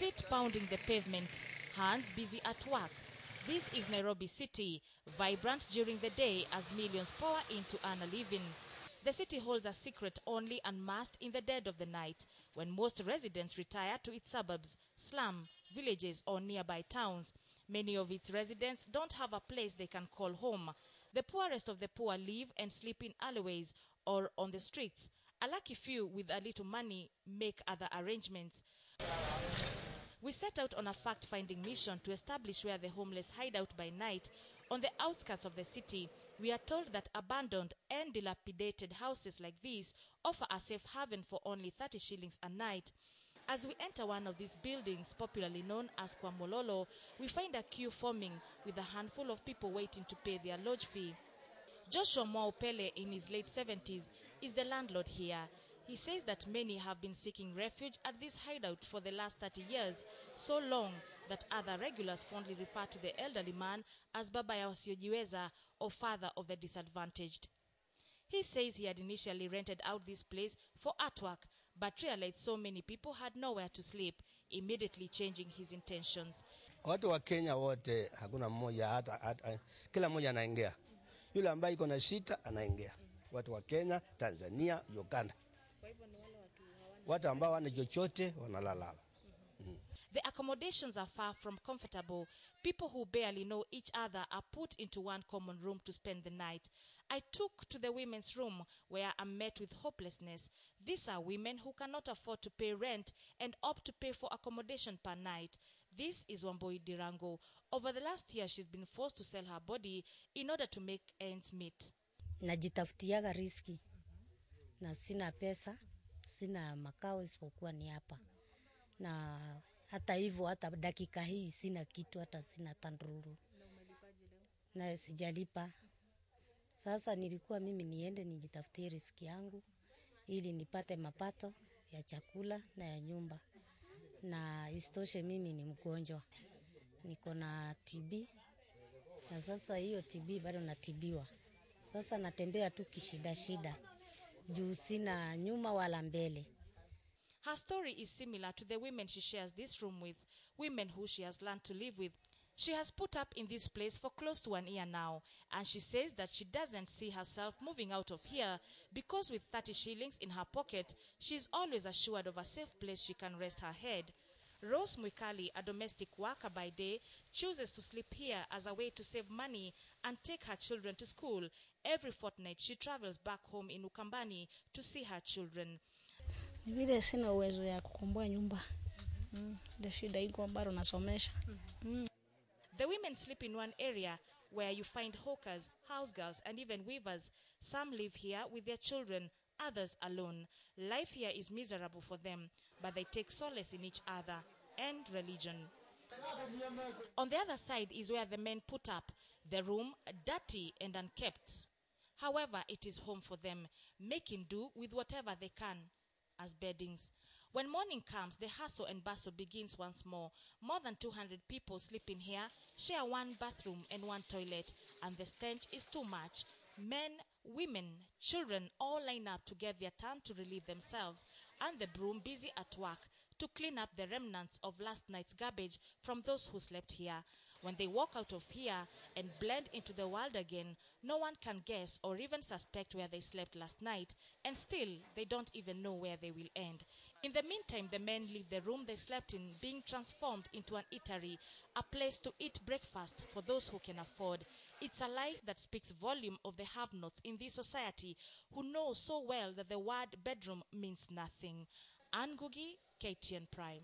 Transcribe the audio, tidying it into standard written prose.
feet pounding the pavement, hands busy at work. This is Nairobi City, vibrant during the day as millions pour in to earn a living. The city holds a secret only unmasked in the dead of the night, when most residents retire to its suburbs, slum, villages or nearby towns. Many of its residents don't have a place they can call home. The poorest of the poor live and sleep in alleyways or on the streets. A lucky few with a little money make other arrangements. We set out on a fact-finding mission to establish where the homeless hide out by night. On the outskirts of the city, we are told that abandoned and dilapidated houses like these offer a safe haven for only 30 shillings a night. As we enter one of these buildings, popularly known as Kwamololo, we find a queue forming with a handful of people waiting to pay their lodge fee. Joshua Mwaupele, in his late 70s, is the landlord here. He says that many have been seeking refuge at this hideout for the last 30 years, so long that other regulars fondly refer to the elderly man as Baba ya wasiojiweza, or father of the disadvantaged. He says he had initially rented out this place for artwork, but realized so many people had nowhere to sleep, immediately changing his intentions. Watu wa Kenya wote hakuna mmoja hata kila mmoja anaingia. Yule ambaye iko na shida anaingia. Watu wa Kenya, Tanzania, Uganda. Kwa hivyo ni wale watu ambao wana chochote wanalala. The accommodations are far from comfortable. People who barely know each other are put into one common room to spend the night. I took to the women's room where I'm met with hopelessness. These are women who cannot afford to pay rent and opt to pay for accommodation per night. This is Wamboi Dirango. Over the last year, she's been forced to sell her body in order to make ends meet. Najitafutiaga riski. Na sina pesa, sina makao isipokuwa ni hapa. Na hata hivyo hata dakika hii sina kitu, hata sina tandururu. Na sijalipa. Sasa nilikuwa mimi niende nijitafutie riski yangu ili nipate mapato ya chakula na ya nyumba. Na isitoshe mimi ni mgonjwa. Niko na TB. Na sasa hiyo TB bado natibiwa. Sasa natembea tu kishida. Juu sina nyuma wala mbele. Her story is similar to the women she shares this room with, women who she has learned to live with. She has put up in this place for close to 1 year now, and she says that she doesn't see herself moving out of here because with 30 shillings in her pocket, she's always assured of a safe place she can rest her head. Rose Mwikali, a domestic worker by day, chooses to sleep here as a way to save money and take her children to school. Every fortnight, she travels back home in Ukambani to see her children. Vile sina uwezo ya kukomboa nyumba. Ndio shida iko bado nasomesha. The women sleep in one area where you find hawkers, house girls and even weavers. Some live here with their children, others alone. Life here is miserable for them, but they take solace in each other and religion. On the other side is where the men put up, the room dirty and unkept. However, it is home for them, making do with whatever they can as beddings. When morning comes, the hustle and bustle begins once more. More than 200 people sleep in here, share one bathroom and one toilet, and the stench is too much. Men, women, children all line up to get their turn to relieve themselves, and the broom busy at work to clean up the remnants of last night's garbage from those who slept here. When they walk out of here and blend into the world again, no one can guess or even suspect where they slept last night, and still they don't even know where they will end. In the meantime, the men leave the room they slept in being transformed into an eatery, a place to eat breakfast for those who can afford. It's a life that speaks volume of the have-nots in this society who know so well that the word bedroom means nothing. Anne Ngugi, KTN Prime.